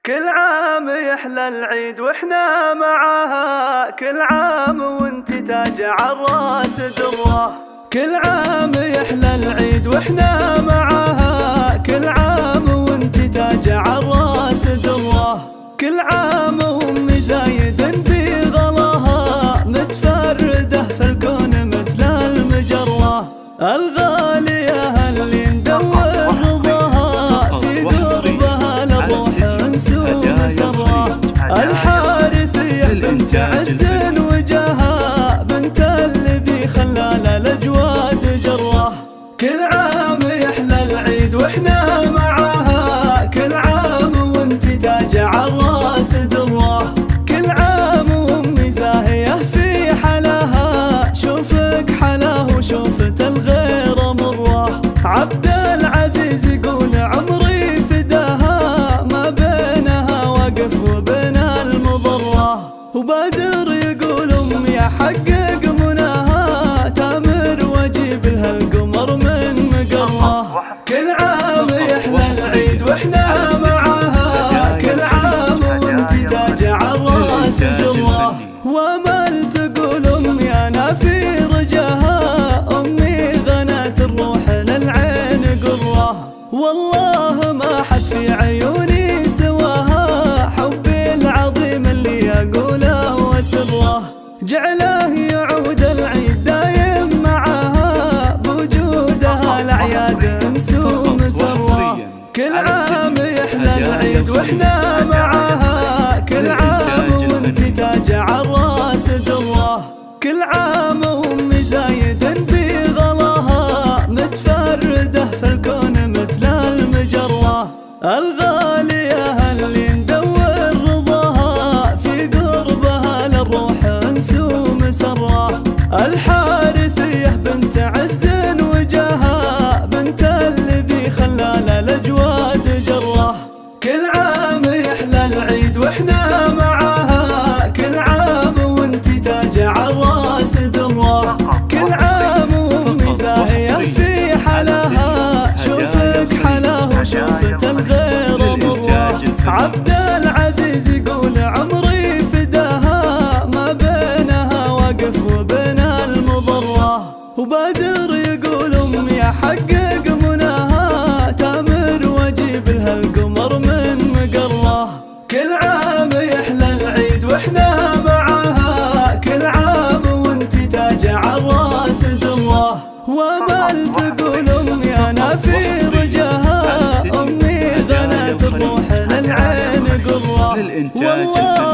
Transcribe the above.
كل عام يحلى العيد واحنا معاها، كل عام وانت تاج عالراس دره. كل عام يحلى العيد واحنا معاها، كل عام وانت تاج عالراس دره. كل عام وامي زايد بغلاها، متفرده في الكون مثل المجره. الغاليه اللي ندور رضاها، في قربها للروح نسوم سره. الحارثيه بنت عز وجاها، بنت الذي خلال الاجواد جره. كل عام يحلى العيد واحنا معاها، كل عام وانت تاج عالراس دره. كل عام وامي زاهيه في حلاها، شوفك حلاه وشوفت الغير مره. عبد العزيز يقول عمري فداها، ما بينها واقف وبين المضره. وبادر يقول امي احقق مناها، تامر واجيب لها القمر من مقره. كل عام يحلى العيد واحنا معاها، كل عام وانت تاج عالراس دره. وامل تقول امي انا في رجاها، امي غنت الروح للعين قره. والله ما حد في عيوني سواها، حبي العظيم اللي اقوله واسره. جعله يعود العيد دايم معاها، بوجودها الاعياد نسوم سره. كل عام يحلى العيد واحنا معاها، كل عام وانت تاج عالراس دره. كل عام وامي زايد بغلاها، متفرده في الكون مثل المجره. الغاليه اللي ندور رضاها، في قربها للروح نسوم سره. الحارثيه بنت عز وجاها، بنت الذي خلال الاجواد جره. كل عام يحلى العيد واحنا معاها، كل عام وانت تاج عالراس دره. كل عام وامي زاهيه في حلاها، شوفك حلاه وشوفت الغير مره. عبد العزيز يقول عمري فداها، ما بينها واقف وبين المضره. وبادر يقول امي احقق مناها، تامر واجيب لها القمر من مقره. كل عام يحلى العيد واحنا معاها، كل عام وانت تاج عالراس دره. وامل تقول امي انا في رجاها، امي غنت الروح للعين قره. والله